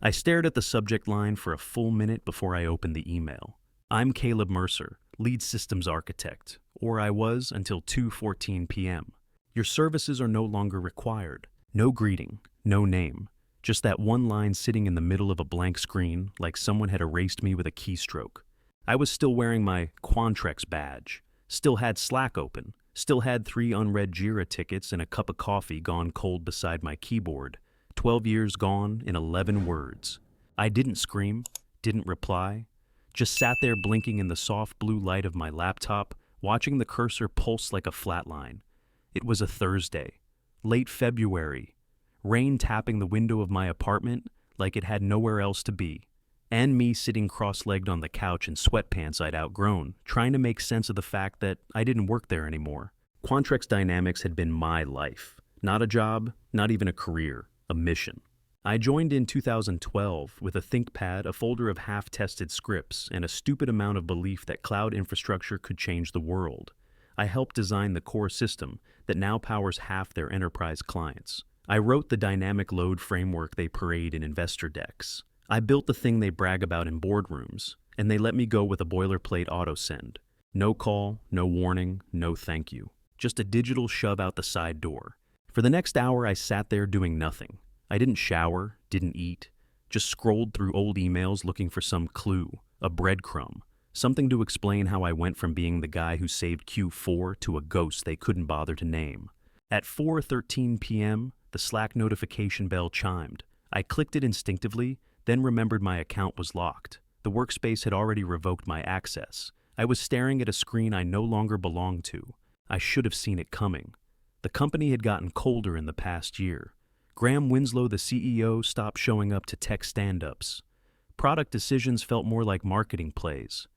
I stared at the subject line for a full minute before I opened the email. I'm Caleb Mercer, lead systems architect, or I was until 2:14 p.m. Your services are no longer required. No greeting, no name. Just that one line sitting in the middle of a blank screen like someone had erased me with a keystroke. I was still wearing my Quantrex badge, still had Slack open, still had 3 unread Jira tickets and a cup of coffee gone cold beside my keyboard. 12 years gone in 11 words. I didn't scream, didn't reply, just sat there blinking in the soft blue light of my laptop, watching the cursor pulse like a flatline. It was a Thursday, late February, rain tapping the window of my apartment like it had nowhere else to be, and me sitting cross-legged on the couch in sweatpants I'd outgrown, trying to make sense of the fact that I didn't work there anymore. Quantrex Dynamics had been my life, not a job, not even a career. A mission. I joined in 2012 with a ThinkPad, a folder of half-tested scripts, and a stupid amount of belief that cloud infrastructure could change the world. I helped design the core system that now powers half their enterprise clients. I wrote the dynamic load framework they parade in investor decks. I built the thing they brag about in boardrooms, and they let me go with a boilerplate auto-send. No call, no warning, no thank you. Just a digital shove out the side door. For the next hour, I sat there doing nothing. I didn't shower, didn't eat, just scrolled through old emails looking for some clue, a breadcrumb, something to explain how I went from being the guy who saved Q4 to a ghost they couldn't bother to name. At 4:13 p.m., the Slack notification bell chimed. I clicked it instinctively, then remembered my account was locked. The workspace had already revoked my access. I was staring at a screen I no longer belonged to. I should have seen it coming. The company had gotten colder in the past year. Graham Winslow, the CEO, stopped showing up to tech stand-ups. Product decisions felt more like marketing plays.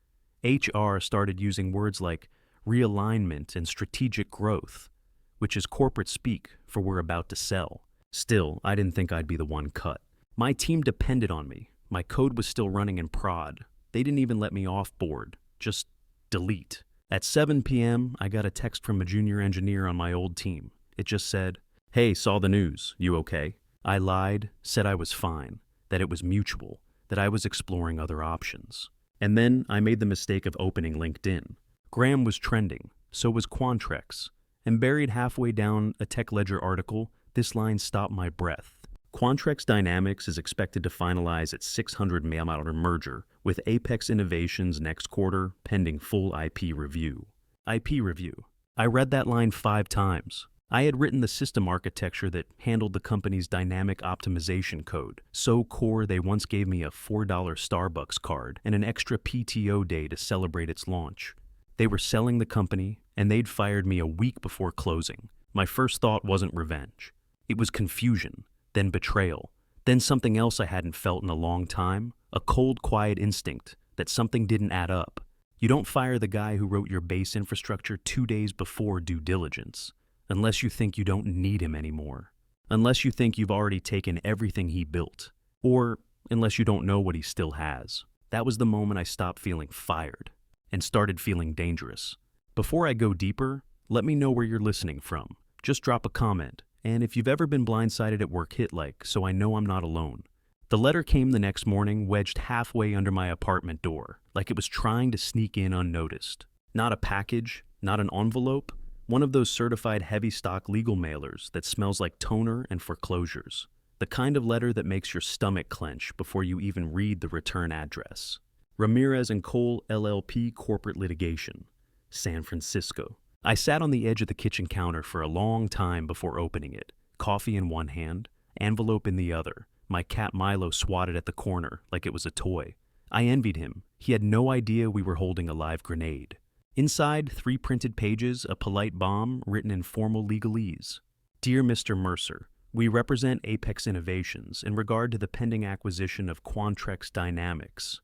HR started using words like realignment and strategic growth, which is corporate speak for we're about to sell. Still, I didn't think I'd be the one cut. My team depended on me. My code was still running in prod. They didn't even let me off board. Just delete. At 7 p.m., I got a text from a junior engineer on my old team. It just said, "Hey, saw the news. You okay?" I lied, said I was fine, that it was mutual, that I was exploring other options. And then I made the mistake of opening LinkedIn. Graham was trending, so was Quantrex. And buried halfway down a Tech Ledger article, this line stopped my breath. Quantrex Dynamics is expected to finalize its $600 million merger with Apex Innovations next quarter, pending full IP review. IP review. I read that line 5 times. I had written the system architecture that handled the company's dynamic optimization code, so core they once gave me a $4 Starbucks card and an extra PTO day to celebrate its launch. They were selling the company, and they'd fired me a week before closing. My first thought wasn't revenge. It was confusion. Then betrayal, then something else I hadn't felt in a long time, a cold, quiet instinct that something didn't add up. You don't fire the guy who wrote your base infrastructure 2 days before due diligence, unless you think you don't need him anymore, unless you think you've already taken everything he built, or unless you don't know what he still has. That was the moment I stopped feeling fired and started feeling dangerous. Before I go deeper, let me know where you're listening from. Just drop a comment. And if you've ever been blindsided at work, hit like, so I know I'm not alone. The letter came the next morning, wedged halfway under my apartment door, like it was trying to sneak in unnoticed. Not a package, not an envelope, one of those certified heavy stock legal mailers that smells like toner and foreclosures. The kind of letter that makes your stomach clench before you even read the return address. Ramirez and Cole LLP Corporate Litigation, San Francisco. I sat on the edge of the kitchen counter for a long time before opening it, coffee in one hand, envelope in the other, my cat Milo swatted at the corner like it was a toy. I envied him. He had no idea we were holding a live grenade. Inside, 3 printed pages, a polite bomb written in formal legalese. Dear Mr. Mercer, we represent Apex Innovations in regard to the pending acquisition of Quantrex Dynamics.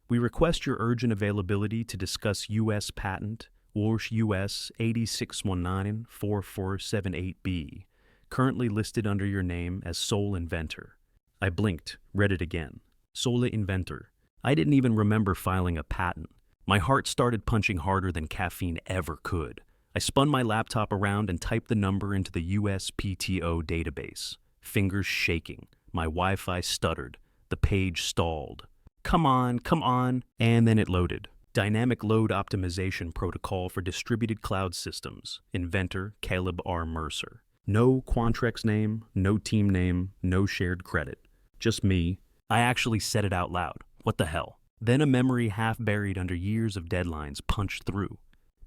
We request your urgent availability to discuss U.S. patent Walsh US 86194478B, currently listed under your name as sole inventor. I blinked, read it again. Sole inventor. I didn't even remember filing a patent. My heart started punching harder than caffeine ever could. I spun my laptop around and typed the number into the USPTO database. Fingers shaking. My Wi-Fi stuttered. The page stalled. Come on, and then it loaded. Dynamic Load Optimization Protocol for Distributed Cloud Systems. Inventor, Caleb R. Mercer. No Quantrex name, no team name, no shared credit. Just me. I actually said it out loud. What the hell? Then a memory half buried under years of deadlines punched through.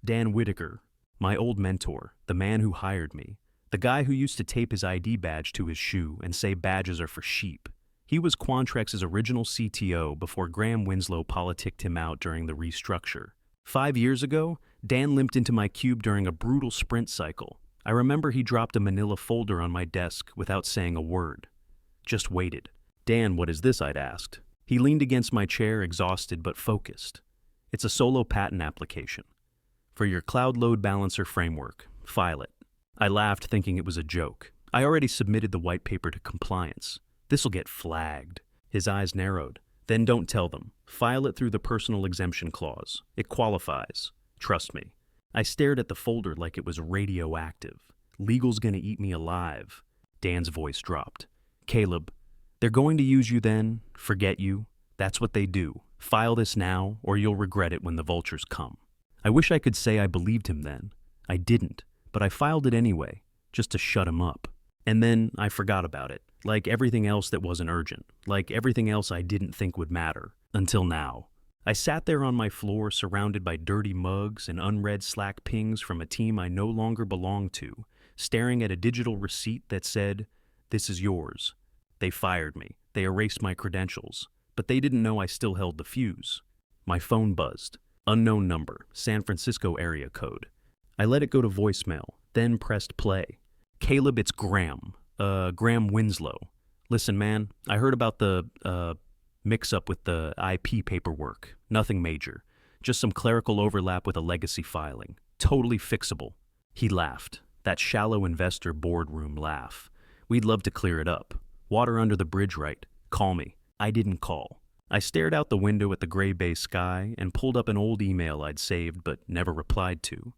Dan Whitaker, my old mentor, the man who hired me, the guy who used to tape his ID badge to his shoe and say badges are for sheep. He was Quantrex's original CTO before Graham Winslow politicked him out during the restructure. 5 years ago, Dan limped into my cube during a brutal sprint cycle. I remember he dropped a manila folder on my desk without saying a word. Just waited. Dan, what is this? I'd asked. He leaned against my chair, exhausted but focused. It's a solo patent application. For your cloud load balancer framework. File it. I laughed, thinking it was a joke. I already submitted the white paper to compliance. This'll get flagged. His eyes narrowed. Then don't tell them. File it through the personal exemption clause. It qualifies. Trust me. I stared at the folder like it was radioactive. Legal's gonna eat me alive. Dan's voice dropped. Caleb, they're going to use you then, forget you. That's what they do. File this now, or you'll regret it when the vultures come. I wish I could say I believed him then. I didn't, but I filed it anyway, just to shut him up. And then I forgot about it. Like everything else that wasn't urgent, like everything else I didn't think would matter, until now. I sat there on my floor surrounded by dirty mugs and unread Slack pings from a team I no longer belonged to, staring at a digital receipt that said, "This is yours." They fired me. They erased my credentials, but they didn't know I still held the fuse. My phone buzzed. Unknown number, San Francisco area code. I let it go to voicemail, then pressed play. Caleb, it's Graham. Graham Winslow. Listen, man, I heard about the, mix-up with the IP paperwork. Nothing major. Just some clerical overlap with a legacy filing. Totally fixable. He laughed. That shallow investor boardroom laugh. We'd love to clear it up. Water under the bridge, right? Call me. I didn't call. I stared out the window at the gray bay sky and pulled up an old email I'd saved but never replied to.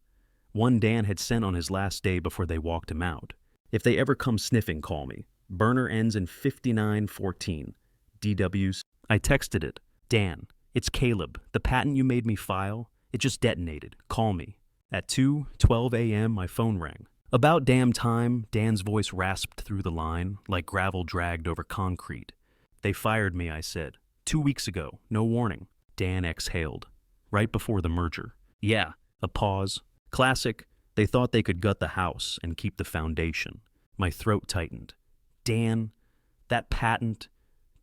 One Dan had sent on his last day before they walked him out. If they ever come sniffing, call me. Burner ends in 5914. DWs. I texted it. Dan, it's Caleb. The patent you made me file, it just detonated. Call me. At 2:12 a.m., my phone rang. About damn time, Dan's voice rasped through the line, like gravel dragged over concrete. They fired me, I said. 2 weeks ago. No warning. Dan exhaled. Right before the merger. Yeah. A pause. Classic. They thought they could gut the house and keep the foundation. My throat tightened. Dan, that patent,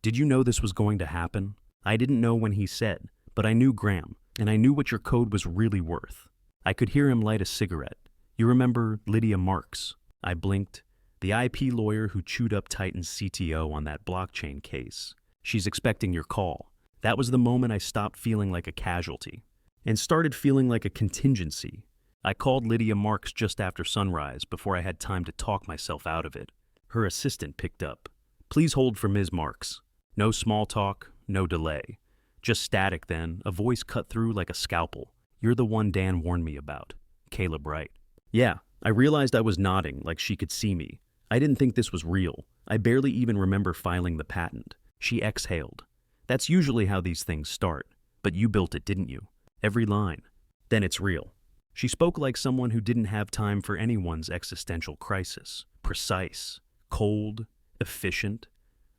did you know this was going to happen? I didn't know when he said, but I knew Graham, and I knew what your code was really worth. I could hear him light a cigarette. You remember Lydia Marks? I blinked. The IP lawyer who chewed up Titan's CTO on that blockchain case. She's expecting your call. That was the moment I stopped feeling like a casualty and started feeling like a contingency. I called Lydia Marks just after sunrise before I had time to talk myself out of it. Her assistant picked up. Please hold for Ms. Marks. No small talk, no delay. Just static then, a voice cut through like a scalpel. You're the one Dan warned me about. Caleb Wright. Yeah, I realized I was nodding like she could see me. I didn't think this was real. I barely even remember filing the patent. She exhaled. That's usually how these things start. But you built it, didn't you? Every line. Then it's real. She spoke like someone who didn't have time for anyone's existential crisis. Precise, cold, efficient.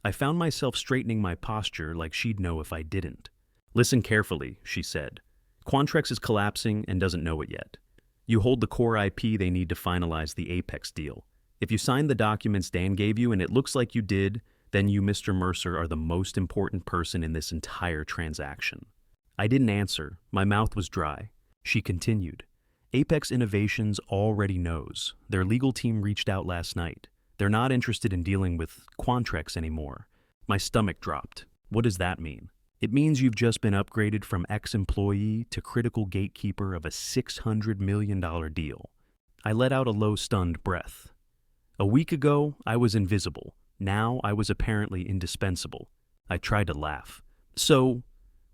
I found myself straightening my posture like she'd know if I didn't. Listen carefully, she said. Quantrex is collapsing and doesn't know it yet. You hold the core IP they need to finalize the Apex deal. If you sign the documents Dan gave you and it looks like you did, then you, Mr. Mercer, are the most important person in this entire transaction. I didn't answer. My mouth was dry. She continued. Apex Innovations already knows. Their legal team reached out last night. They're not interested in dealing with Quantrex anymore. My stomach dropped. What does that mean? It means you've just been upgraded from ex-employee to critical gatekeeper of a $600 million deal. I let out a low, stunned breath. A week ago, I was invisible. Now I was apparently indispensable. I tried to laugh. So,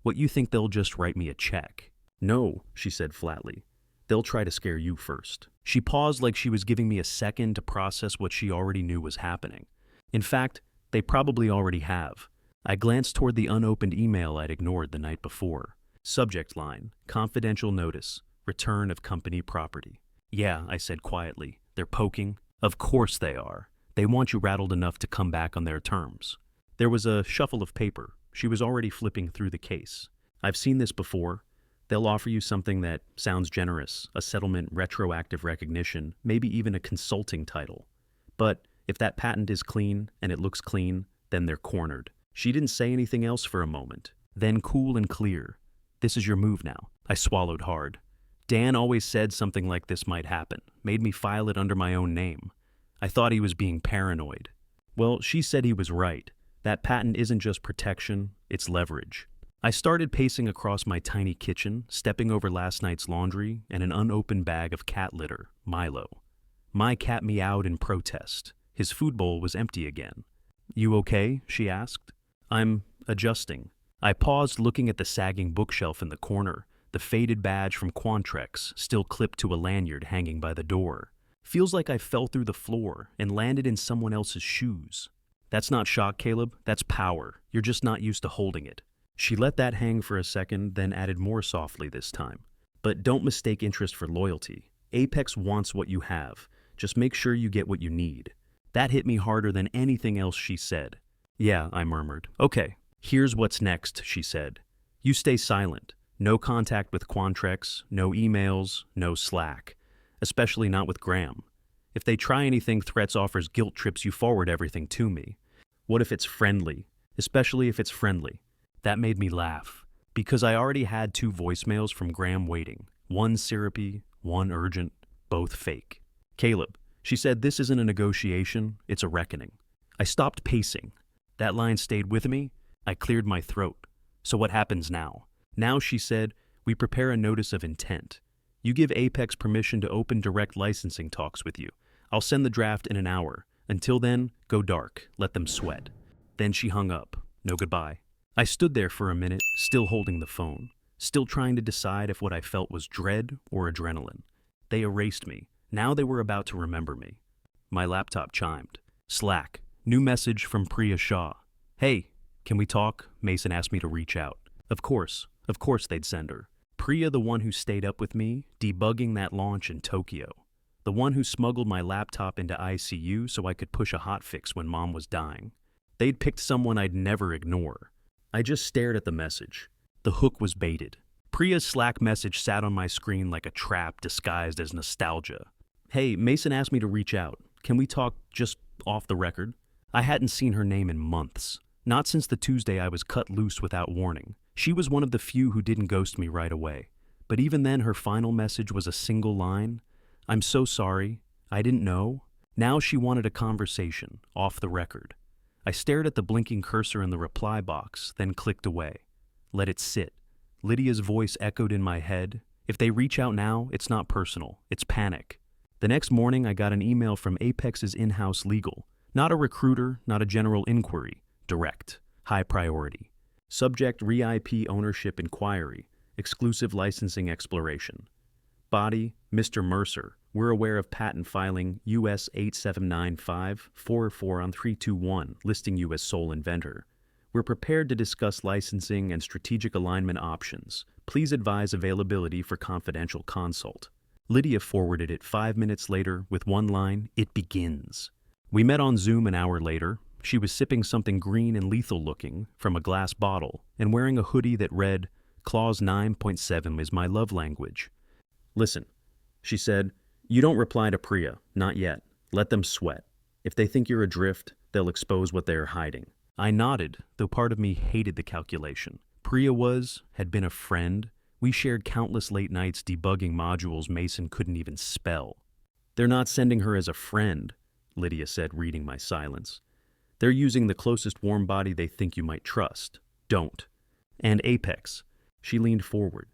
what, you think they'll just write me a check? No, she said flatly. They'll try to scare you first. She paused like she was giving me a second to process what she already knew was happening. In fact, they probably already have. I glanced toward the unopened email I'd ignored the night before. Subject line, confidential notice, return of company property. Yeah, I said quietly. They're poking. Of course they are. They want you rattled enough to come back on their terms. There was a shuffle of paper. She was already flipping through the case. I've seen this before. They'll offer you something that sounds generous, a settlement, retroactive recognition, maybe even a consulting title. But if that patent is clean and it looks clean, then they're cornered. She didn't say anything else for a moment. Then cool and clear. This is your move now. I swallowed hard. Dan always said something like this might happen, made me file it under my own name. I thought he was being paranoid. Well, she said he was right. That patent isn't just protection, it's leverage. I started pacing across my tiny kitchen, stepping over last night's laundry and an unopened bag of cat litter, Milo. My cat meowed in protest. His food bowl was empty again. You okay? She asked. I'm adjusting. I paused, looking at the sagging bookshelf in the corner, the faded badge from Quantrex still clipped to a lanyard hanging by the door. Feels like I fell through the floor and landed in someone else's shoes. That's not shock, Caleb. That's power. You're just not used to holding it. She let that hang for a second, then added more softly this time. But don't mistake interest for loyalty. Apex wants what you have. Just make sure you get what you need. That hit me harder than anything else she said. Yeah, I murmured. Okay, here's what's next, she said. You stay silent. No contact with Quantrex, no emails, no Slack. Especially not with Graham. If they try anything, threats, offers, guilt trips, you forward everything to me. What if it's friendly? Especially if it's friendly. That made me laugh, because I already had 2 voicemails from Graham waiting. One syrupy, one urgent, both fake. Caleb, she said, this isn't a negotiation, it's a reckoning. I stopped pacing. That line stayed with me. I cleared my throat. So what happens now? Now, she said, we prepare a notice of intent. You give Apex permission to open direct licensing talks with you. I'll send the draft in an hour. Until then, go dark. Let them sweat. Then she hung up. No goodbye. I stood there for a minute, still holding the phone, still trying to decide if what I felt was dread or adrenaline. They erased me. Now they were about to remember me. My laptop chimed. Slack. New message from Priya Shah. Hey, can we talk? Mason asked me to reach out. Of course they'd send her. Priya, the one who stayed up with me, debugging that launch in Tokyo. The one who smuggled my laptop into ICU so I could push a hotfix when Mom was dying. They'd picked someone I'd never ignore. I just stared at the message. The hook was baited. Priya's Slack message sat on my screen like a trap disguised as nostalgia. Hey, Mason asked me to reach out. Can we talk just off the record? I hadn't seen her name in months. Not since the Tuesday I was cut loose without warning. She was one of the few who didn't ghost me right away. But even then, her final message was a single line. I'm so sorry. I didn't know. Now she wanted a conversation, off the record. I stared at the blinking cursor in the reply box, then clicked away. Let it sit. Lydia's voice echoed in my head. If they reach out now, it's not personal. It's panic. The next morning, I got an email from Apex's in-house legal. Not a recruiter, not a general inquiry. Direct. High priority. Subject re-IP ownership inquiry. Exclusive licensing exploration. Body, Mr. Mercer. We're aware of patent filing US 8795-44 on 321, listing you as sole inventor. We're prepared to discuss licensing and strategic alignment options. Please advise availability for confidential consult. Lydia forwarded it 5 minutes later with one line, it begins. We met on Zoom an hour later. She was sipping something green and lethal looking from a glass bottle and wearing a hoodie that read, Clause 9.7 is my love language. Listen, she said, you don't reply to Priya, not yet. Let them sweat. If they think you're adrift, they'll expose what they are hiding. I nodded, though part of me hated the calculation. Priya had been a friend. We shared countless late nights debugging modules Mason couldn't even spell. They're not sending her as a friend, Lydia said, reading my silence. They're using the closest warm body they think you might trust. Don't. And Apex. She leaned forward.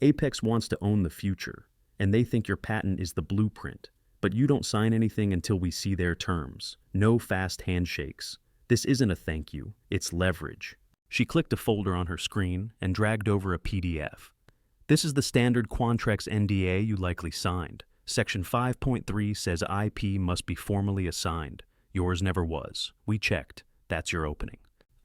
Apex wants to own the future, and they think your patent is the blueprint. But you don't sign anything until we see their terms. No fast handshakes. This isn't a thank you, it's leverage. She clicked a folder on her screen and dragged over a PDF. This is the standard Quantrex NDA you likely signed. Section 5.3 says IP must be formally assigned. Yours never was. We checked. That's your opening.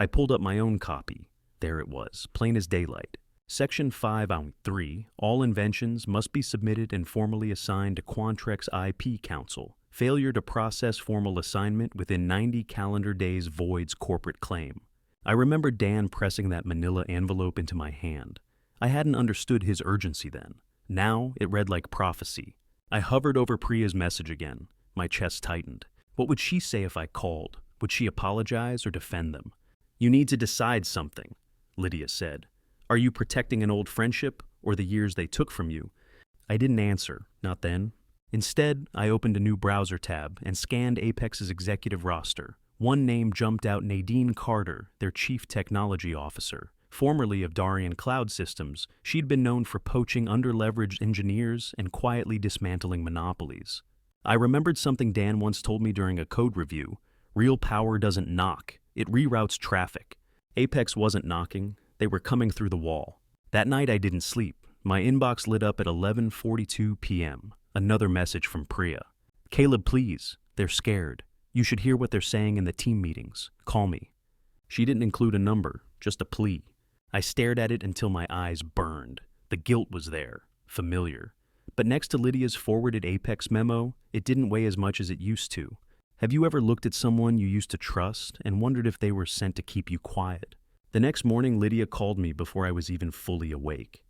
I pulled up my own copy. There it was, plain as daylight. Section 5.3, all inventions must be submitted and formally assigned to Quantrex IP counsel. Failure to process formal assignment within 90 calendar days voids corporate claim. I remember Dan pressing that manila envelope into my hand. I hadn't understood his urgency then. Now it read like prophecy. I hovered over Priya's message again. My chest tightened. What would she say if I called? Would she apologize or defend them? "You need to decide something," Lydia said. "Are you protecting an old friendship or the years they took from you?" I didn't answer, not then. Instead, I opened a new browser tab and scanned Apex's executive roster. One name jumped out: Nadine Carter, their chief technology officer. Formerly of Darien Cloud Systems, she'd been known for poaching under-leveraged engineers and quietly dismantling monopolies. I remembered something Dan once told me during a code review. Real power doesn't knock, it reroutes traffic. Apex wasn't knocking, they were coming through the wall. That night I didn't sleep. My inbox lit up at 11:42 p.m. Another message from Priya. "Caleb, please. They're scared. You should hear what they're saying in the team meetings. Call me." She didn't include a number, just a plea. I stared at it until my eyes burned. The guilt was there, familiar. But next to Lydia's forwarded Apex memo, it didn't weigh as much as it used to. Have you ever looked at someone you used to trust and wondered if they were sent to keep you quiet? The next morning, Lydia called me before I was even fully awake.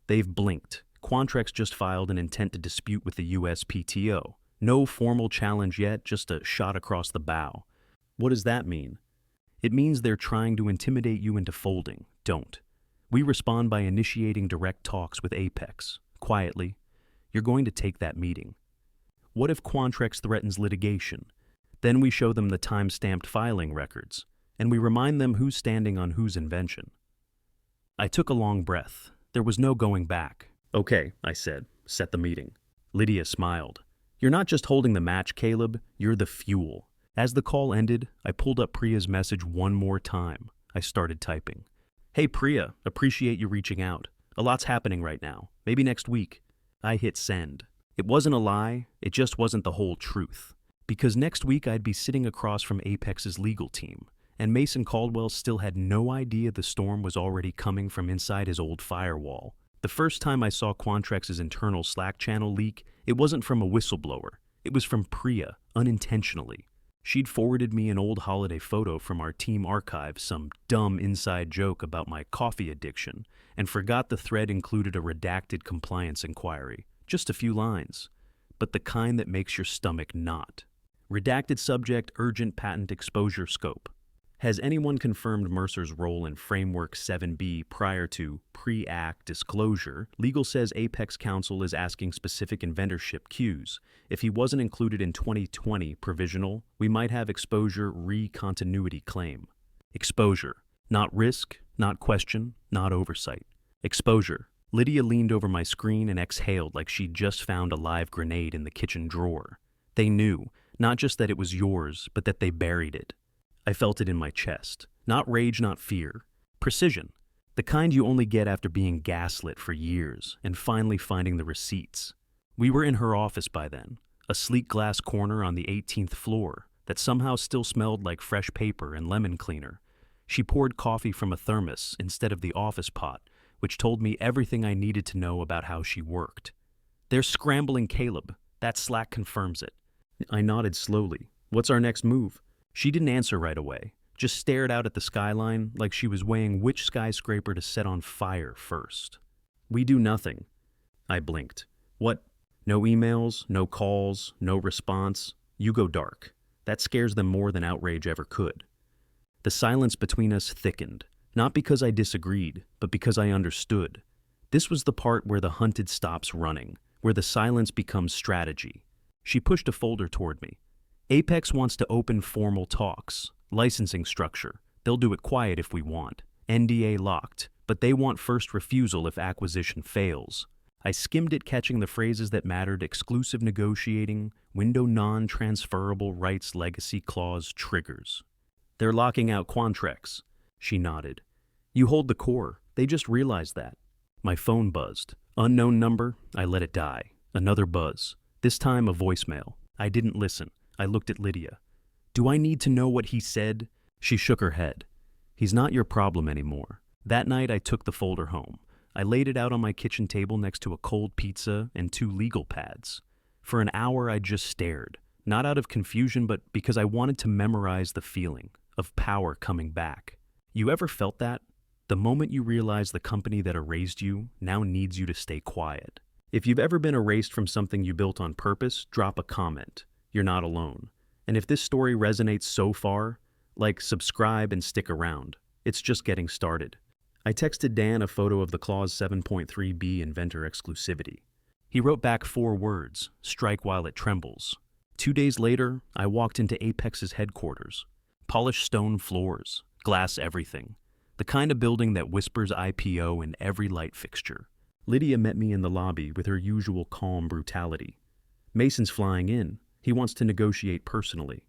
"They've blinked. Quantrex just filed an intent to dispute with the USPTO. No formal challenge yet, just a shot across the bow." What does that mean? It means they're trying to intimidate you into folding. Don't. We respond by initiating direct talks with Apex. Quietly. You're going to take that meeting. What if Quantrex threatens litigation? Then we show them the time-stamped filing records, and we remind them who's standing on whose invention. I took a long breath. There was no going back. "Okay," I said. "Set the meeting." Lydia smiled. "You're not just holding the match, Caleb. You're the fuel." As the call ended, I pulled up Priya's message one more time. I started typing. "Hey Priya, appreciate you reaching out. A lot's happening right now. Maybe next week." I hit send. It wasn't a lie, it just wasn't the whole truth. Because next week I'd be sitting across from Apex's legal team, and Mason Caldwell still had no idea the storm was already coming from inside his old firewall. The first time I saw Quantrex's internal Slack channel leak, it wasn't from a whistleblower. It was from Priya, unintentionally. She'd forwarded me an old holiday photo from our team archive, some dumb inside joke about my coffee addiction, and forgot the thread included a redacted compliance inquiry. Just a few lines, but the kind that makes your stomach knot. Redacted subject: urgent patent exposure scope. Has anyone confirmed Mercer's role in Framework 7B prior to pre-act disclosure? Legal says Apex Counsel is asking specific inventorship cues. If he wasn't included in 2020 provisional, we might have exposure re-continuity claim. Exposure. Not risk, not question, not oversight. Exposure. Lydia leaned over my screen and exhaled like she'd just found a live grenade in the kitchen drawer. They knew, not just that it was yours, but that they buried it. I felt it in my chest. Not rage, not fear. Precision. The kind you only get after being gaslit for years and finally finding the receipts. We were in her office by then, a sleek glass corner on the 18th floor that somehow still smelled like fresh paper and lemon cleaner. She poured coffee from a thermos instead of the office pot, which told me everything I needed to know about how she worked. "They're scrambling, Caleb. That Slack confirms it." I nodded slowly. "What's our next move?" She didn't answer right away, just stared out at the skyline like she was weighing which skyscraper to set on fire first. "We do nothing." I blinked. "What? No emails, no calls, no response? You go dark." That scares them more than outrage ever could. The silence between us thickened, not because I disagreed, but because I understood. This was the part where the hunted stops running, where the silence becomes strategy. She pushed a folder toward me. "Apex wants to open formal talks. Licensing structure. They'll do it quiet if we want. NDA locked, but they want first refusal if acquisition fails." I skimmed it, catching the phrases that mattered: exclusive negotiating, window non-transferable rights legacy clause triggers. "They're locking out Quantrex." She nodded. "You hold the core. They just realized that." My phone buzzed. Unknown number. I let it die. Another buzz. This time a voicemail. I didn't listen. I looked at Lydia. "Do I need to know what he said?" She shook her head. He's not your problem anymore. That night, I took the folder home. I laid it out on my kitchen table next to a cold pizza and 2 legal pads. For an hour, I just stared, not out of confusion, but because I wanted to memorize the feeling of power coming back. You ever felt that? The moment you realize the company that erased you now needs you to stay quiet. If you've ever been erased from something you built on purpose, drop a comment. You're not alone. And if this story resonates so far, subscribe and stick around. It's just getting started. I texted Dan a photo of the Clause 7.3b inventor exclusivity. He wrote back 4 words, strike while it trembles. 2 days later, I walked into Apex's headquarters. Polished stone floors, glass everything. The kind of building that whispers IPO in every light fixture. Lydia met me in the lobby with her usual calm brutality. Mason's flying in. He wants to negotiate personally.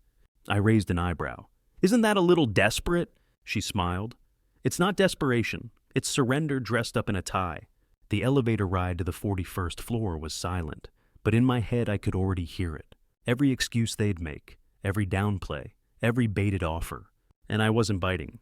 I raised an eyebrow. Isn't that a little desperate? She smiled. It's not desperation. It's surrender dressed up in a tie. The elevator ride to the 41st floor was silent, but in my head I could already hear it. Every excuse they'd make, every downplay, every baited offer. And I wasn't biting.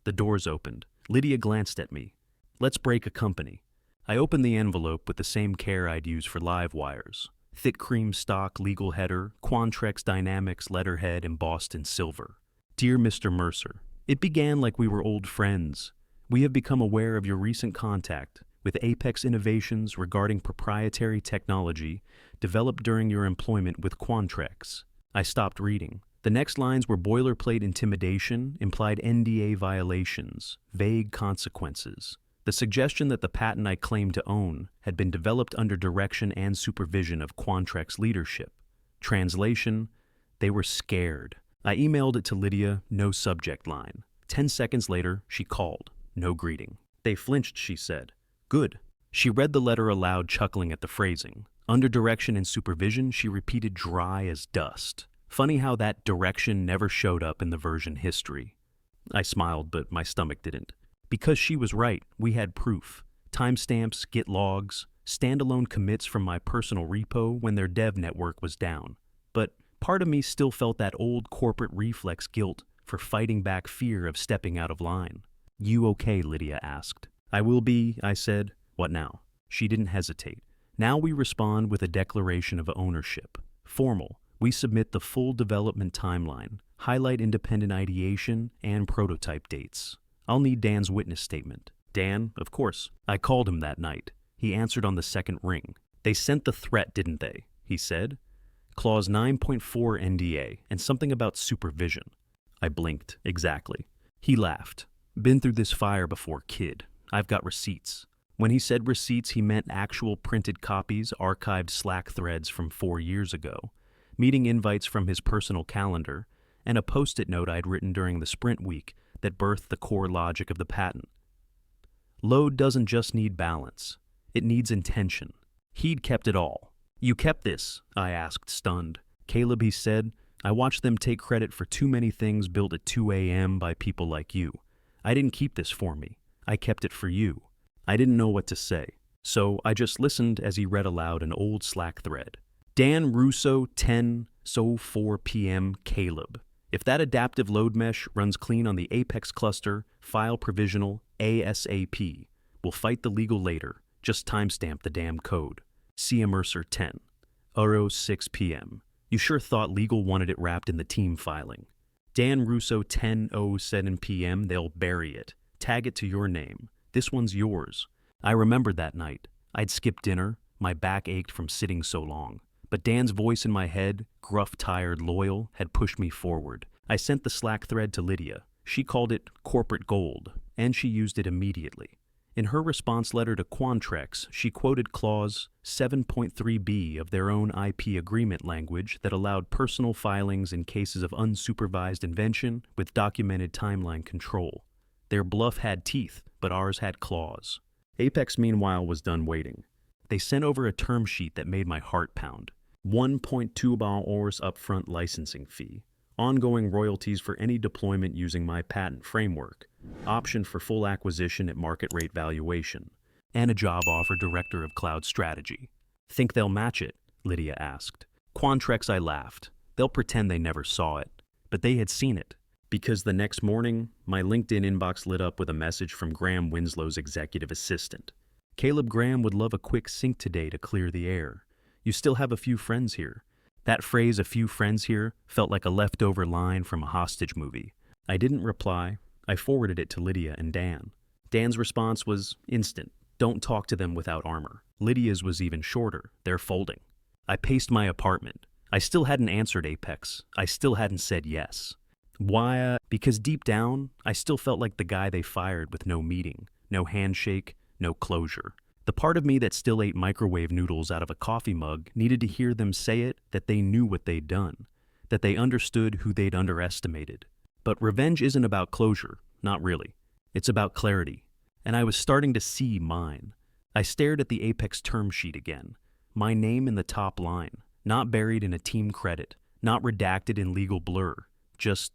The doors opened. Lydia glanced at me. Let's break a company. I opened the envelope with the same care I'd use for live wires. Thick cream stock legal header, Quantrex Dynamics letterhead embossed in silver. Dear Mr. Mercer, it began like we were old friends. We have become aware of your recent contact with Apex innovations regarding proprietary technology developed during your employment with Quantrex. I stopped reading. The next lines were boilerplate intimidation, implied NDA violations, vague consequences. The suggestion that the patent I claimed to own had been developed under direction and supervision of Quantrex leadership. Translation, they were scared. I emailed it to Lydia, no subject line. 10 seconds later, she called. No greeting. They flinched, she said. Good. She read the letter aloud, chuckling at the phrasing. Under direction and supervision, she repeated dry as dust. Funny how that direction never showed up in the version history. I smiled, but my stomach didn't. Because she was right, we had proof. Timestamps, Git logs, standalone commits from my personal repo when their dev network was down. But part of me still felt that old corporate reflex guilt for fighting back fear of stepping out of line. You okay, Lydia asked. I will be, I said. What now? She didn't hesitate. Now we respond with a declaration of ownership. Formal. We submit the full development timeline, highlight independent ideation, and prototype dates. I'll need Dan's witness statement. Dan, of course. I called him that night. He answered on the second ring. They sent the threat, didn't they? He said. Clause 9.4 NDA, and something about supervision. I blinked. Exactly. He laughed. Been through this fire before, kid. I've got receipts. When he said receipts, he meant actual printed copies, archived Slack threads from 4 years ago, meeting invites from his personal calendar, and a post-it note I'd written during the sprint week that birthed the core logic of the patent. Load doesn't just need balance. It needs intention. He'd kept it all. You kept this? I asked, stunned. Caleb, he said, I watched them take credit for too many things built at 2 a.m. by people like you. I didn't keep this for me. I kept it for you. I didn't know what to say, so I just listened as he read aloud an old Slack thread. Dan Russo, 10:04 p.m. Caleb. If that adaptive load mesh runs clean on the Apex cluster, file provisional ASAP. We'll fight the legal later. Just timestamp the damn code. See Mercer 10:06 p.m. You sure thought legal wanted it wrapped in the team filing. Dan Russo 10:07 p.m. They'll bury it. Tag it to your name. This one's yours. I remembered that night. I'd skipped dinner. My back ached from sitting so long. But Dan's voice in my head, gruff, tired, loyal, had pushed me forward. I sent the Slack thread to Lydia. She called it corporate gold, and she used it immediately. In her response letter to Quantrex, she quoted Clause 7.3b of their own IP agreement language that allowed personal filings in cases of unsupervised invention with documented timeline control. Their bluff had teeth, but ours had claws. Apex, meanwhile, was done waiting. They sent over a term sheet that made my heart pound. 1.2 hours upfront licensing fee, ongoing royalties for any deployment using my patent framework, option for full acquisition at market rate valuation, and a job offer director of cloud strategy. Think they'll match it? Lydia asked. Quantrex, I laughed. They'll pretend they never saw it. But they had seen it. Because the next morning, my LinkedIn inbox lit up with a message from Graham Winslow's executive assistant. Caleb Graham would love a quick sync today to clear the air. You still have a few friends here. That phrase, a few friends here, felt like a leftover line from a hostage movie. I didn't reply. I forwarded it to Lydia and Dan. Dan's response was instant. Don't talk to them without armor. Lydia's was even shorter. They're folding. I paced my apartment. I still hadn't answered Apex. I still hadn't said yes. Why? Because deep down, I still felt like the guy they fired with no meeting, no handshake, no closure. The part of me that still ate microwave noodles out of a coffee mug needed to hear them say it, that they knew what they'd done, that they understood who they'd underestimated. But revenge isn't about closure, not really. It's about clarity. And I was starting to see mine. I stared at the Apex term sheet again. My name in the top line, not buried in a team credit, not redacted in legal blur, just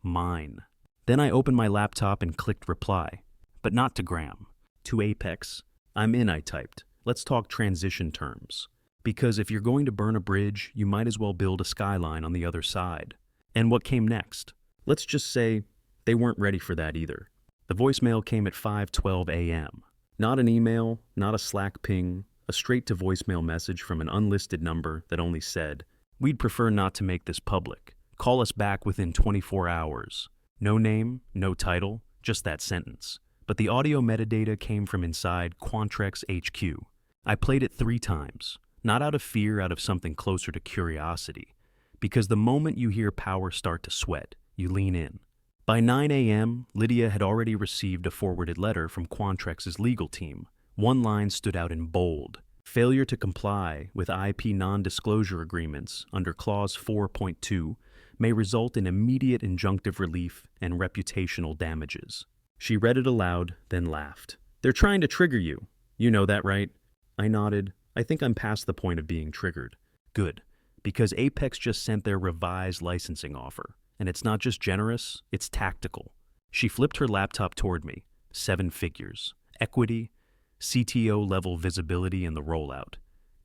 mine. Then I opened my laptop and clicked reply, but not to Graham, to Apex. I'm in, I typed. Let's talk transition terms. Because if you're going to burn a bridge, you might as well build a skyline on the other side. And what came next? Let's just say they weren't ready for that either. The voicemail came at 5:12 a.m. Not an email, not a Slack ping, a straight-to-voicemail message from an unlisted number that only said, "We'd prefer not to make this public. Call us back within 24 hours. No name, no title, just that sentence. But the audio metadata came from inside Quantrex HQ. I played it 3 times, not out of fear, out of something closer to curiosity. Because the moment you hear power start to sweat, you lean in. By 9 a.m., Lydia had already received a forwarded letter from Quantrex's legal team. One line stood out in bold. Failure to comply with IP non-disclosure agreements under Clause 4.2 may result in immediate injunctive relief and reputational damages. She read it aloud, then laughed. They're trying to trigger you. You know that, right? I nodded. I think I'm past the point of being triggered. Good, because Apex just sent their revised licensing offer. And it's not just generous, it's tactical. She flipped her laptop toward me. 7 figures. Equity, CTO-level visibility in the rollout,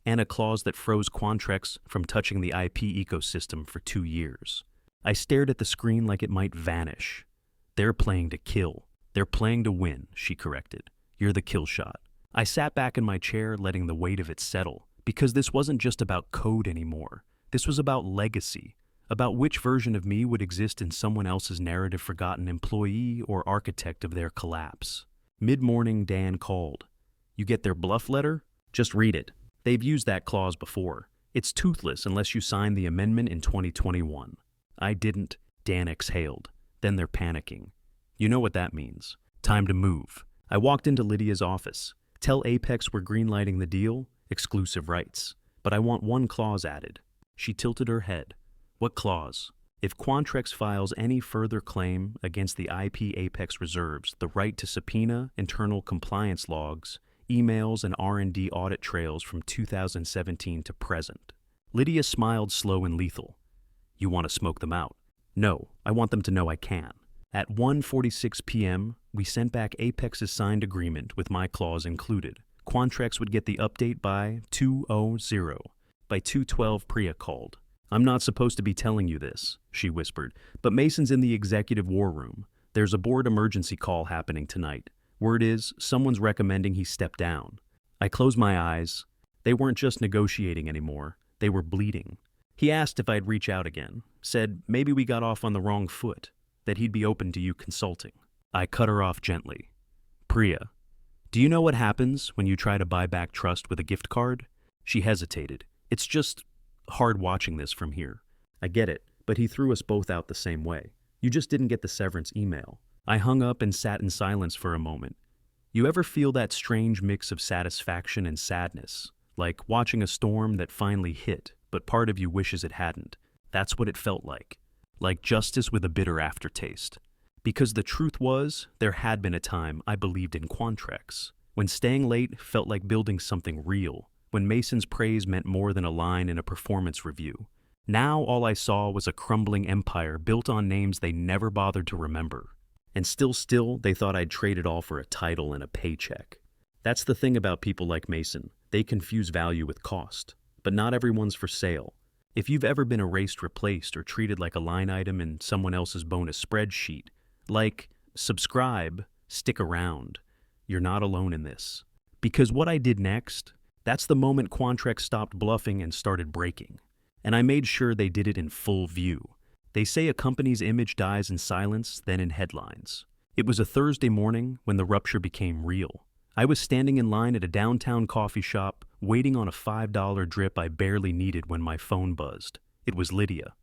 and a clause that froze Quantrex from touching the IP ecosystem for 2 years. I stared at the screen like it might vanish. They're playing to kill. They're playing to win, she corrected. You're the kill shot. I sat back in my chair, letting the weight of it settle, because this wasn't just about code anymore. This was about legacy. About which version of me would exist in someone else's narrative-forgotten employee or architect of their collapse. Mid-morning, Dan called. You get their bluff letter? Just read it. They've used that clause before. It's toothless unless you sign the amendment in 2021. I didn't. Dan exhaled. Then they're panicking. You know what that means. Time to move. I walked into Lydia's office. Tell Apex we're greenlighting the deal, exclusive rights. But I want one clause added. She tilted her head. What clause? If Quantrex files any further claim against the IP Apex reserves the right to subpoena internal compliance logs, emails, and R&D audit trails from 2017 to present. Lydia smiled slow and lethal. You want to smoke them out? No, I want them to know I can. At 1:46 p.m., we sent back Apex's signed agreement with my clause included. Quantrex would get the update by 2:00. By 2:12, Priya called. I'm not supposed to be telling you this, she whispered, but Mason's in the executive war room. There's a board emergency call happening tonight. Word is, someone's recommending he step down. I closed my eyes. They weren't just negotiating anymore. They were bleeding. He asked if I'd reach out again, said maybe we got off on the wrong foot, that he'd be open to you consulting. I cut her off gently. Priya, do you know what happens when you try to buy back trust with a gift card? She hesitated. It's just hard watching this from here. I get it, but he threw us both out the same way. You just didn't get the severance email. I hung up and sat in silence for a moment. You ever feel that strange mix of satisfaction and sadness, like watching a storm that finally hit, but part of you wishes it hadn't? That's what it felt like justice with a bitter aftertaste. Because the truth was, there had been a time I believed in Quantrex, when staying late felt like building something real, when Mason's praise meant more than a line in a performance review. Now all I saw was a crumbling empire built on names they never bothered to remember. And still, they thought I'd trade it all for a title and a paycheck. That's the thing about people like Mason. They confuse value with cost. But not everyone's for sale. If you've ever been erased, replaced, or treated like a line item in someone else's bonus spreadsheet, like, subscribe, stick around, you're not alone in this. Because what I did next, that's the moment Quantrex stopped bluffing and started breaking. And I made sure they did it in full view. They say a company's image dies in silence, then in headlines. It was a Thursday morning when the rupture became real. I was standing in line at a downtown coffee shop, waiting on a $5 drip I barely needed when my phone buzzed. It was Lydia.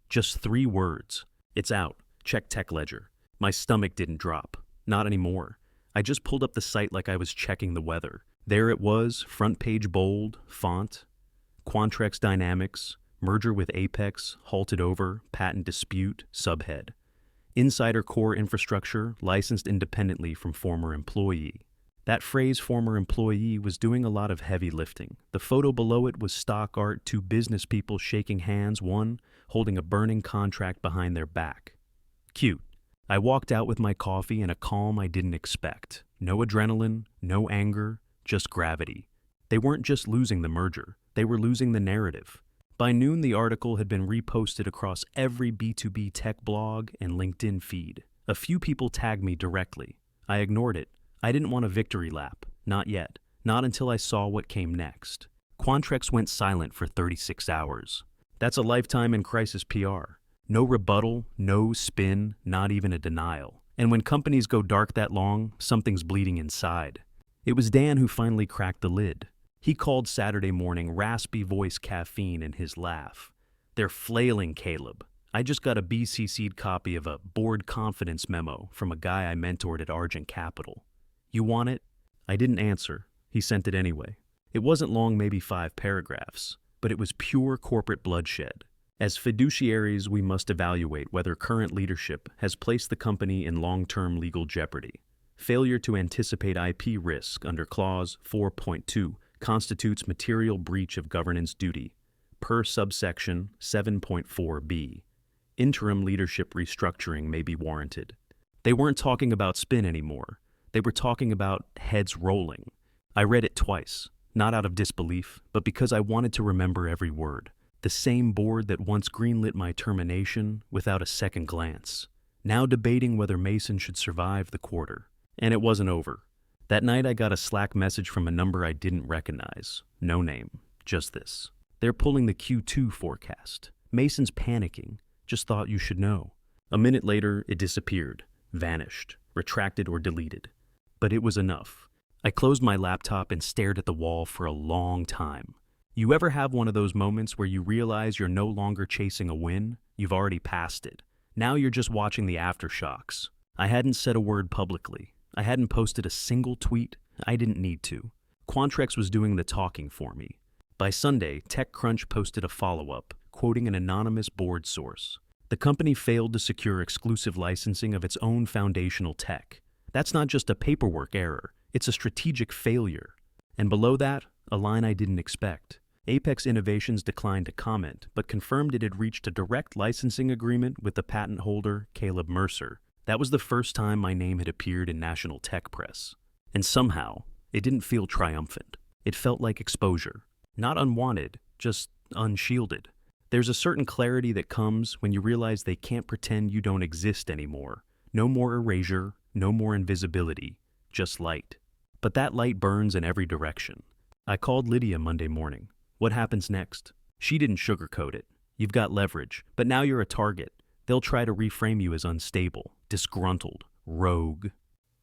Just 3 words. It's out. Check Tech Ledger. My stomach didn't drop. Not anymore. I just pulled up the site like I was checking the weather. There it was, front page bold, font. Quantrex Dynamics, merger with Apex, halted over, patent dispute, subhead. Insider core infrastructure, licensed independently from former employee. That phrase, former employee, was doing a lot of heavy lifting. The photo below it was stock art, 2 business people shaking hands, one holding a burning contract behind their back. Cute. I walked out with my coffee and a calm I didn't expect. No adrenaline, no anger, just gravity. They weren't just losing the merger, they were losing the narrative. By noon, the article had been reposted across every B2B tech blog and LinkedIn feed. A few people tagged me directly. I ignored it. I didn't want a victory lap. Not yet. Not until I saw what came next. Quantrex went silent for 36 hours. That's a lifetime in crisis PR. No rebuttal, no spin, not even a denial. And when companies go dark that long, something's bleeding inside. It was Dan who finally cracked the lid. He called Saturday morning, raspy voice caffeine in his laugh. They're flailing, Caleb. I just got a BCC'd copy of a board confidence memo from a guy I mentored at Argent Capital. You want it? I didn't answer. He sent it anyway. It wasn't long, maybe 5 paragraphs, but it was pure corporate bloodshed. As fiduciaries, we must evaluate whether current leadership has placed the company in long-term legal jeopardy. Failure to anticipate IP risk under Clause 4.2 constitutes material breach of governance duty, per subsection 7.4b. Interim leadership restructuring may be warranted. They weren't talking about spin anymore. They were talking about heads rolling. I read it twice, not out of disbelief, but because I wanted to remember every word. The same board that once greenlit my termination without a second glance, now debating whether Mason should survive the quarter. And it wasn't over. That night I got a Slack message from a number I didn't recognize. No name, just this. They're pulling the Q2 forecast. Mason's panicking. Just thought you should know. A minute later, it disappeared, vanished, retracted or deleted. But it was enough. I closed my laptop and stared at the wall for a long time. You ever have one of those moments where you realize you're no longer chasing a win? You've already passed it. Now you're just watching the aftershocks. I hadn't said a word publicly. I hadn't posted a single tweet. I didn't need to. Quantrex was doing the talking for me. By Sunday, TechCrunch posted a follow-up, quoting an anonymous board source. The company failed to secure exclusive licensing of its own foundational tech. That's not just a paperwork error. It's a strategic failure. And below that, a line I didn't expect. Apex Innovations declined to comment, but confirmed it had reached a direct licensing agreement with the patent holder, Caleb Mercer. That was the first time my name had appeared in national tech press. And somehow, it didn't feel triumphant. It felt like exposure. Not unwanted, just unshielded. There's a certain clarity that comes when you realize they can't pretend you don't exist anymore. No more erasure, no more invisibility, just light. But that light burns in every direction. I called Lydia Monday morning. What happens next? She didn't sugarcoat it. You've got leverage, but now you're a target. They'll try to reframe you as unstable, disgruntled, rogue.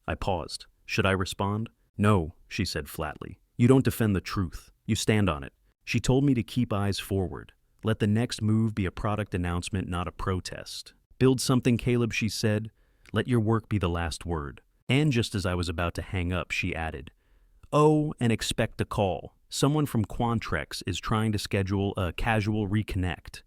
I paused. Should I respond? No, she said flatly. You don't defend the truth. You stand on it. She told me to keep eyes forward. Let the next move be a product announcement, not a protest. Build something, Caleb, she said. Let your work be the last word. And just as I was about to hang up, she added, Oh, and expect a call. Someone from Quantrex is trying to schedule a casual reconnect.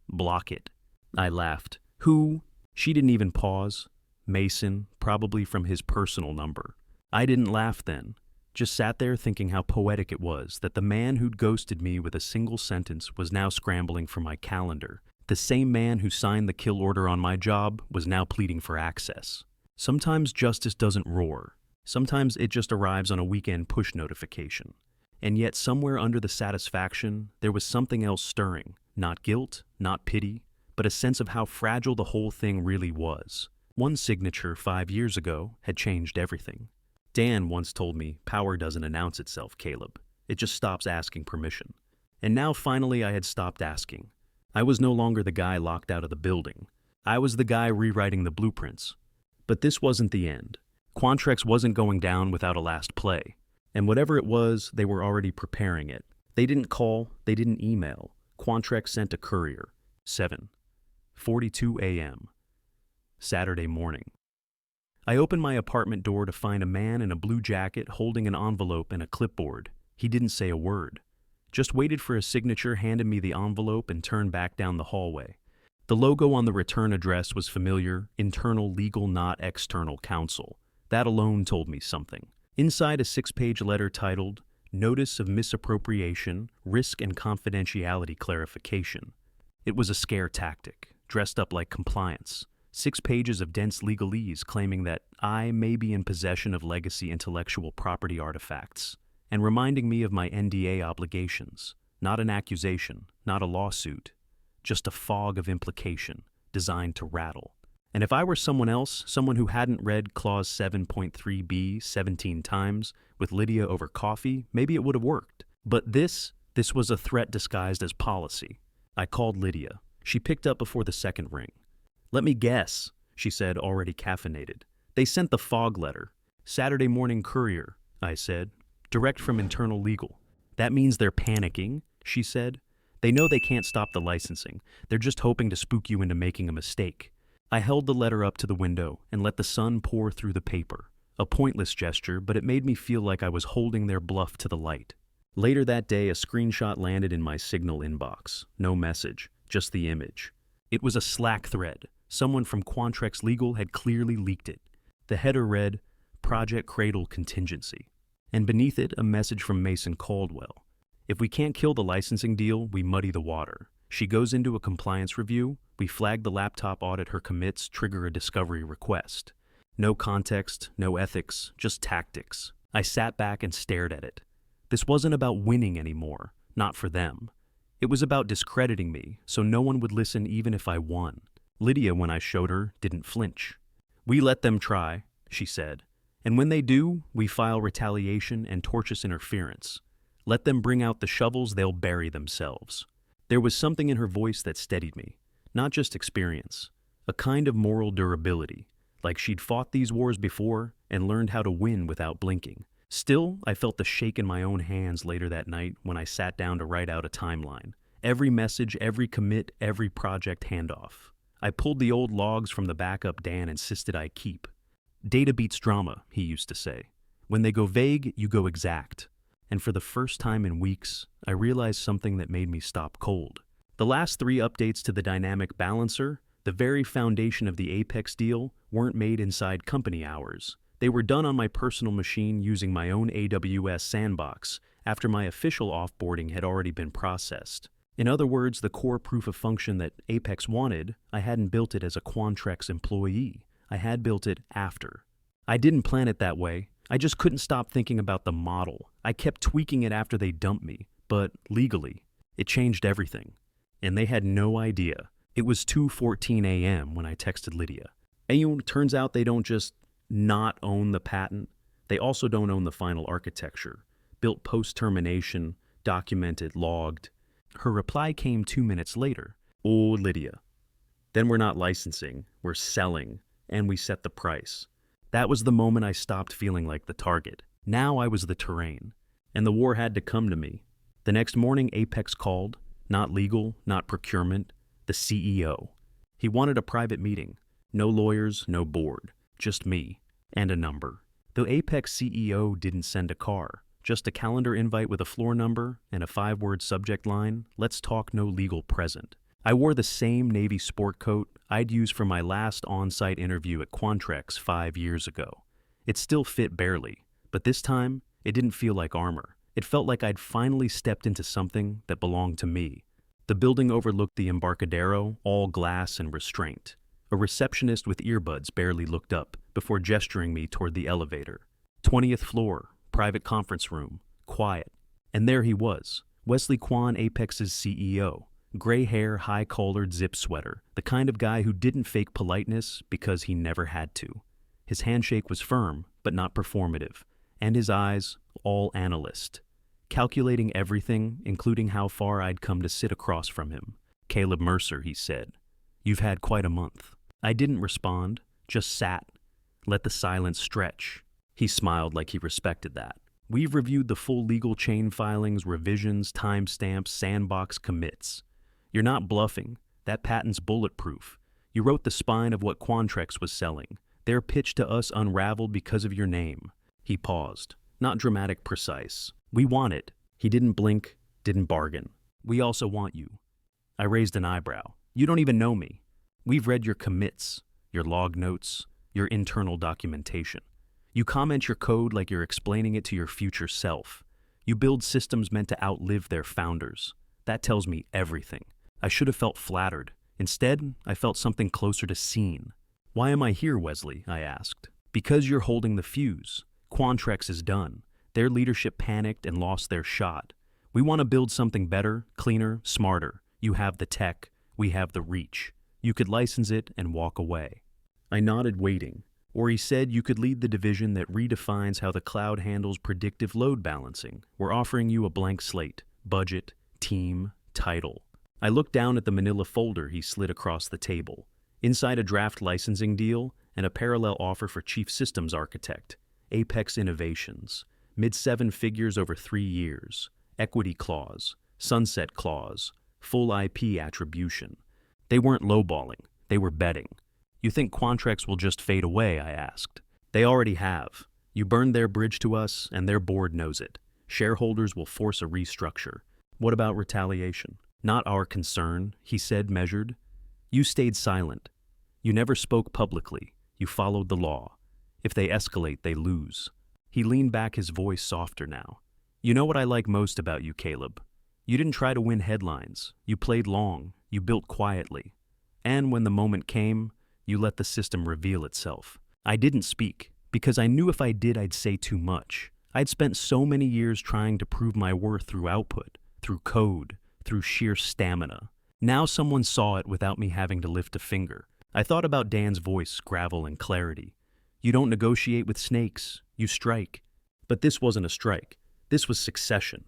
Block it. I laughed. Who? She didn't even pause. Mason, probably from his personal number. I didn't laugh then. Just sat there thinking how poetic it was that the man who'd ghosted me with a single sentence was now scrambling for my calendar. The same man who signed the kill order on my job was now pleading for access. Sometimes justice doesn't roar. Sometimes it just arrives on a weekend push notification. And yet somewhere under the satisfaction, there was something else stirring. Not guilt, not pity, but a sense of how fragile the whole thing really was. One signature 5 years ago had changed everything. Dan once told me, power doesn't announce itself, Caleb. It just stops asking permission. And now finally I had stopped asking. I was no longer the guy locked out of the building. I was the guy rewriting the blueprints. But this wasn't the end. Quantrex wasn't going down without a last play. And whatever it was, they were already preparing it. They didn't call, they didn't email. Quantrex sent a courier. 7:42 a.m. Saturday morning. I opened my apartment door to find a man in a blue jacket holding an envelope and a clipboard. He didn't say a word. Just waited for a signature, handed me the envelope, and turned back down the hallway. The logo on the return address was familiar: internal legal, not external counsel. That alone told me something. Inside, a 6-page letter titled, Notice of Misappropriation, Risk and Confidentiality Clarification. It was a scare tactic, dressed up like compliance. 6 pages of dense legalese claiming that I may be in possession of legacy intellectual property artifacts, and reminding me of my NDA obligations. Not an accusation, not a lawsuit, just a fog of implication designed to rattle. And if I were someone else, someone who hadn't read Clause 7.3b 17 times with Lydia over coffee, maybe it would have worked. But this was a threat disguised as policy. I called Lydia. She picked up before the second ring. Let me guess, she said, already caffeinated. They sent the fog letter. Saturday morning courier, I said. Direct from internal legal. That means they're panicking, she said. They know they can't stop the licensing. They're just hoping to spook you into making a mistake. I held the letter up to the window and let the sun pour through the paper. A pointless gesture, but it made me feel like I was holding their bluff to the light. Later that day, a screenshot landed in my Signal inbox. No message, just the image. It was a Slack thread. Someone from Quantrex Legal had clearly leaked it. The header read, Project Cradle Contingency. And beneath it, a message from Mason Caldwell. If we can't kill the licensing deal, we muddy the water. She goes into a compliance review, we flag the laptop audit her commits, trigger a discovery request. No context, no ethics, just tactics. I sat back and stared at it. This wasn't about winning anymore, not for them. It was about discrediting me, so no one would listen even if I won. Lydia, when I showed her, didn't flinch. We let them try, she said. And when they do, we file retaliation and tortious interference. Let them bring out the shovels, they'll bury themselves. There was something in her voice that steadied me. Not just experience. A kind of moral durability. Like she'd fought these wars before and learned how to win without blinking. Still, I felt the shake in my own hands later that night when I sat down to write out a timeline. Every message, every commit, every project handoff. I pulled the old logs from the backup Dan insisted I keep. Data beats drama, he used to say. When they go vague, you go exact. And for the first time in weeks, I realized something that made me stop cold. The last 3 updates to the dynamic balancer, the very foundation of the Apex deal, weren't made inside company hours. They were done on my personal machine using my own AWS sandbox after my official offboarding had already been processed. In other words, the core proof of function that Apex wanted, I hadn't built it as a Quantrex employee. I had built it after. I didn't plan it that way. I just couldn't stop thinking about the model. I kept tweaking it after they dumped me, but legally, it changed everything. And they had no idea. It was 2:14 a.m. when I texted Lydia. And turns out they don't just not own the patent. They also don't own the final architecture. Built post-termination, documented, logged. Her reply came 2 minutes later. Oh, Lydia. Then we're not licensing, we're selling, and we set the price. That was the moment I stopped feeling like the target. Now I was the terrain, and the war had to come to me. The next morning, Apex called, not legal, not procurement, the CEO. He wanted a private meeting. No lawyers, no board, just me, and a number. The Apex CEO didn't send a car, just a calendar invite with a floor number and a 5-word subject line, let's talk, no legal present. I wore the same Navy sport coat I'd used for my last on-site interview at Quantrex 5 years ago. It still fit barely, but this time, it didn't feel like armor. It felt like I'd finally stepped into something that belonged to me. The building overlooked the Embarcadero, all glass and restraint. A receptionist with earbuds barely looked up before gesturing me toward the elevator. 20th floor, private conference room, quiet. And there he was, Wesley Kwan, Apex's CEO. Gray hair, high-collared zip sweater, the kind of guy who didn't fake politeness because he never had to. His handshake was firm, but not performative, and his eyes, all analyst. Calculating everything, including how far I'd come to sit across from him. "Caleb Mercer," he said. "You've had quite a month." I didn't respond, just sat. Let the silence stretch. He smiled like he respected that. "We've reviewed the full legal chain filings, revisions, timestamps, sandbox commits. You're not bluffing. That patent's bulletproof. You wrote the spine of what Quantrex was selling. Their pitch to us unraveled because of your name." He paused. Not dramatic, precise. "We want it." He didn't blink, didn't bargain. "We also want you." I raised an eyebrow. "You don't even know me. We've read your commits, your log notes, your internal documentation. You comment your code like you're explaining it to your future self. You build systems meant to outlive their founders. That tells me everything. I should have felt flattered. Instead, I felt something closer to seen. "Why am I here, Wesley?" I asked. "Because you're holding the fuse. Quantrex is done. Their leadership panicked and lost their shot. We want to build something better, cleaner, smarter. You have the tech. We have the reach. You could license it and walk away." I nodded, waiting. "Or he said you could lead the division that redefines how the cloud handles predictive load balancing. We're offering you a blank slate, budget, team, title." I looked down at the manila folder he slid across the table. Inside a draft licensing deal and a parallel offer for chief systems architect, Apex Innovations, mid-seven figures over 3 years, equity clause, sunset clause, full IP attribution. They weren't lowballing, they were betting. "You think Quantrex will just fade away?" I asked. "They already have. You burned their bridge to us, and their board knows it. Shareholders will force a restructure." "What about retaliation?" "Not our concern," he said, measured. "You stayed silent. You never spoke publicly. You followed the law. If they escalate, they lose." He leaned back, his voice softer now. "You know what I like most about you, Caleb? You didn't try to win headlines. You played long. You built quietly. And when the moment came, you let the system reveal itself." I didn't speak, because I knew if I did, I'd say too much. I'd spent so many years trying to prove my worth through output, through code, through sheer stamina. Now someone saw it without me having to lift a finger. I thought about Dan's voice, gravel and clarity. "You don't negotiate with snakes, you strike." But this wasn't a strike. This was succession.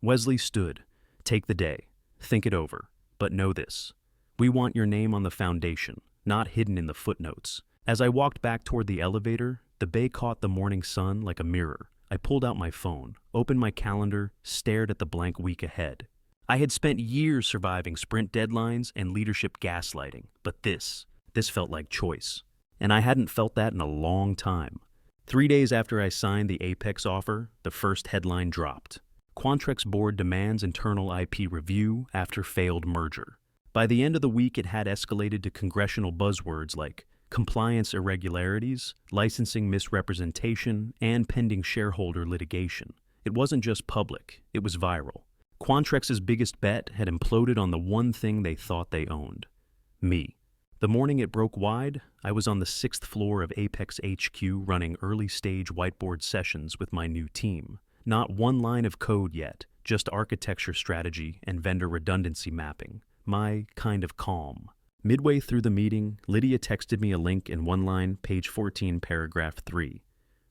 Wesley stood. "Take the day. Think it over. But know this. We want your name on the foundation, not hidden in the footnotes." As I walked back toward the elevator, the bay caught the morning sun like a mirror. I pulled out my phone, opened my calendar, stared at the blank week ahead. I had spent years surviving sprint deadlines and leadership gaslighting, but this felt like choice. And I hadn't felt that in a long time. 3 days after I signed the Apex offer, the first headline dropped. Quantrex board demands internal IP review after failed merger. By the end of the week, it had escalated to congressional buzzwords like compliance irregularities, licensing misrepresentation, and pending shareholder litigation. It wasn't just public, it was viral. Quantrex's biggest bet had imploded on the one thing they thought they owned: me. The morning it broke wide, I was on the 6th floor of Apex HQ running early-stage whiteboard sessions with my new team. Not one line of code yet, just architecture strategy and vendor redundancy mapping. My kind of calm. Midway through the meeting, Lydia texted me a link in one line, page 14, paragraph 3.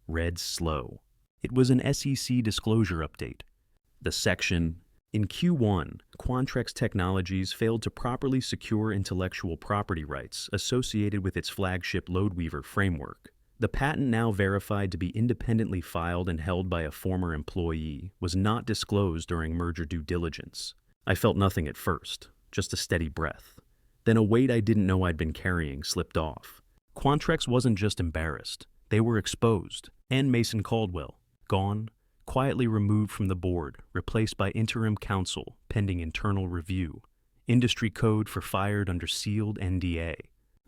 Read slow. It was an SEC disclosure update. The section: in Q1, Quantrex Technologies failed to properly secure intellectual property rights associated with its flagship LoadWeaver framework. The patent, now verified to be independently filed and held by a former employee, was not disclosed during merger due diligence. I felt nothing at first, just a steady breath. Then a weight I didn't know I'd been carrying slipped off. Quantrex wasn't just embarrassed, they were exposed. And Mason Caldwell, gone, quietly removed from the board, replaced by interim counsel pending internal review. Industry code for fired under sealed NDA.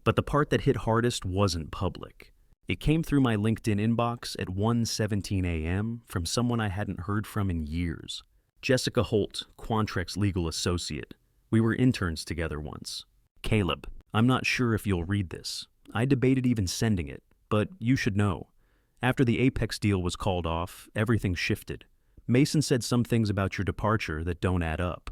But the part that hit hardest wasn't public. It came through my LinkedIn inbox at 1:17 a.m. from someone I hadn't heard from in years. Jessica Holt, Quantrex legal associate. We were interns together once. "Caleb, I'm not sure if you'll read this. I debated even sending it, but you should know. After the Apex deal was called off, everything shifted. Mason said some things about your departure that don't add up.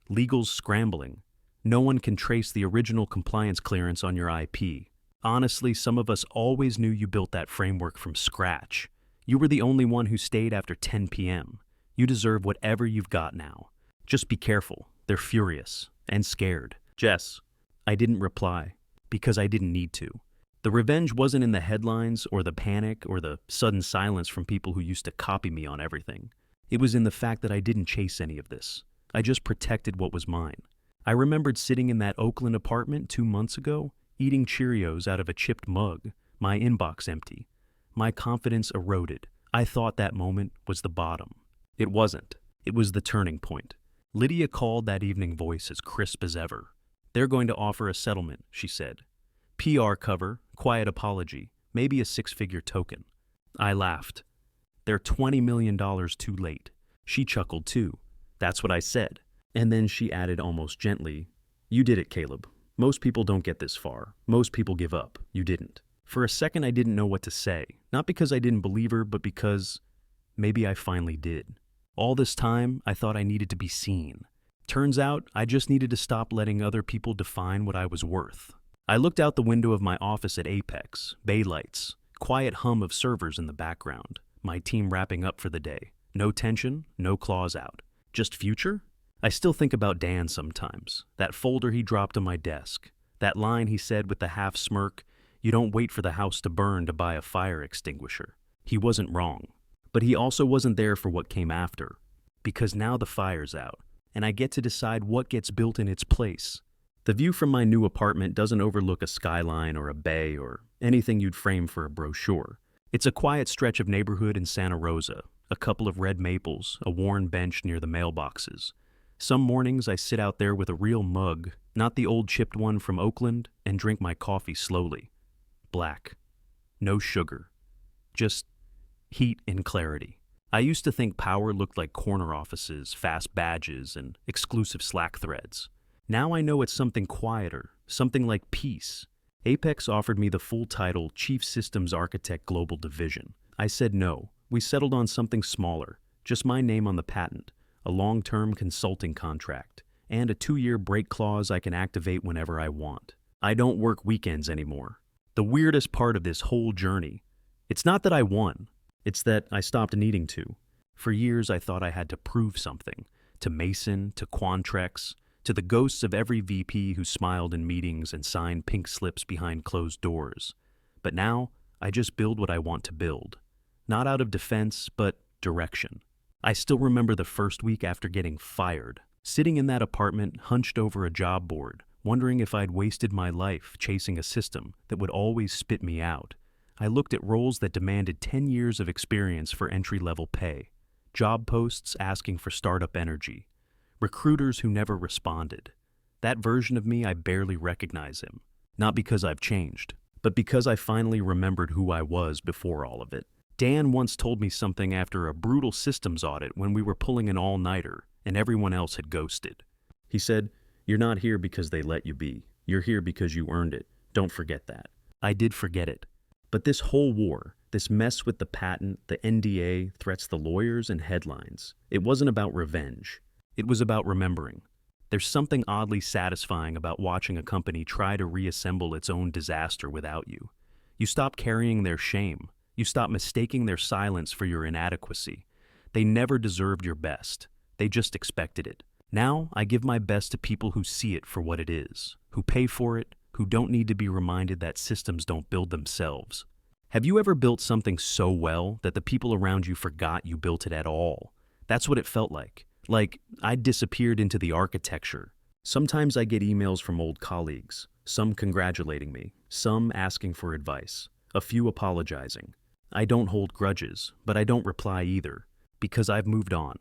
Legal's scrambling. No one can trace the original compliance clearance on your IP. Honestly, some of us always knew you built that framework from scratch. You were the only one who stayed after 10 p.m. You deserve whatever you've got now. Just be careful. They're furious and scared. Jess, I didn't reply because I didn't need to. The revenge wasn't in the headlines or the panic or the sudden silence from people who used to copy me on everything. It was in the fact that I didn't chase any of this. I just protected what was mine. I remembered sitting in that Oakland apartment 2 months ago, eating Cheerios out of a chipped mug, my inbox empty. My confidence eroded. I thought that moment was the bottom. It wasn't. It was the turning point. Lydia called that evening voice as crisp as ever. They're going to offer a settlement, she said. PR cover, quiet apology, maybe a 6-figure token. I laughed. They're $20 million too late. She chuckled too. That's what I said. And then she added almost gently, "You did it, Caleb. Most people don't get this far. Most people give up. You didn't." For a second, I didn't know what to say. Not because I didn't believe her, but because maybe I finally did. All this time, I thought I needed to be seen. Turns out, I just needed to stop letting other people define what I was worth. I looked out the window of my office at Apex, bay lights, quiet hum of servers in the background, my team wrapping up for the day. No tension, no claws out. Just future? I still think about Dan sometimes, that folder he dropped on my desk, that line he said with the half smirk, "You don't wait for the house to burn to buy a fire extinguisher." He wasn't wrong, but he also wasn't there for what came after, because now the fire's out, and I get to decide what gets built in its place. The view from my new apartment doesn't overlook a skyline or a bay or anything you'd frame for a brochure. It's a quiet stretch of neighborhood in Santa Rosa, a couple of red maples, a worn bench near the mailboxes. Some mornings I sit out there with a real mug, not the old chipped one from Oakland, and drink my coffee slowly. Black. No sugar. Just heat and clarity. I used to think power looked like corner offices, fast badges, and exclusive Slack threads. Now I know it's something quieter, something like peace. Apex offered me the full title Chief Systems Architect Global Division. I said no. We settled on something smaller, just my name on the patent, a long-term consulting contract, and a 2-year break clause I can activate whenever I want. I don't work weekends anymore. The weirdest part of this whole journey, it's not that I won, it's that I stopped needing to. For years I thought I had to prove something, to Mason, to Quantrex, to the ghosts of every VP who smiled in meetings and signed pink slips behind closed doors. But now, I just build what I want to build. Not out of defense, but direction. I still remember the first week after getting fired, sitting in that apartment hunched over a job board, wondering if I'd wasted my life chasing a system that would always spit me out. I looked at roles that demanded 10 years of experience for entry-level pay, job posts asking for startup energy, recruiters who never responded. That version of me, I barely recognize him. Not because I've changed, but because I finally remembered who I was before all of it. Dan once told me something after a brutal systems audit when we were pulling an all-nighter and everyone else had ghosted. He said, "You're not here because they let you be. You're here because you earned it. Don't forget that." I did forget it. But this whole war, this mess with the patent, the NDA, threats the lawyers, and headlines, it wasn't about revenge. It was about remembering. There's something oddly satisfying about watching a company try to reassemble its own disaster without you. You stop carrying their shame. You stop mistaking their silence for your inadequacy. They never deserved your best. They just expected it. Now, I give my best to people who see it for what it is, who pay for it, who don't need to be reminded that systems don't build themselves. Have you ever built something so well that the people around you forgot you built it at all? That's what it felt like. Like, I'd disappeared into the architecture. Sometimes I get emails from old colleagues, some congratulating me, some asking for advice, a few apologizing. I don't hold grudges, but I don't reply either, because I've moved on.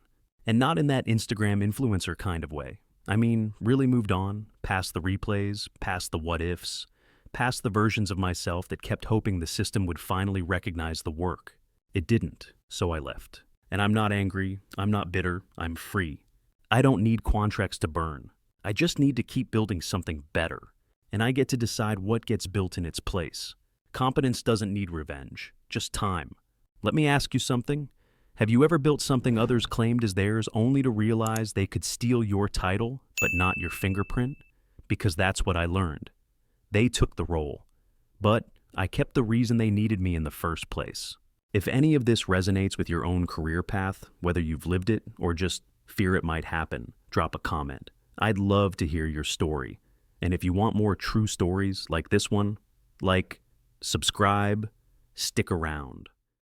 And not in that Instagram influencer kind of way. I mean, really moved on, past the replays, past the what-ifs, past the versions of myself that kept hoping the system would finally recognize the work. It didn't, so I left. And I'm not angry, I'm not bitter, I'm free. I don't need Quantrex to burn. I just need to keep building something better. And I get to decide what gets built in its place. Competence doesn't need revenge, just time. Let me ask you something. Have you ever built something others claimed as theirs only to realize they could steal your title, but not your fingerprint? because that's what I learned. They took the role, but I kept the reason they needed me in the first place. If any of this resonates with your own career path, whether you've lived it or just fear it might happen, drop a comment. I'd love to hear your story. And if you want more true stories like this one, subscribe, stick around.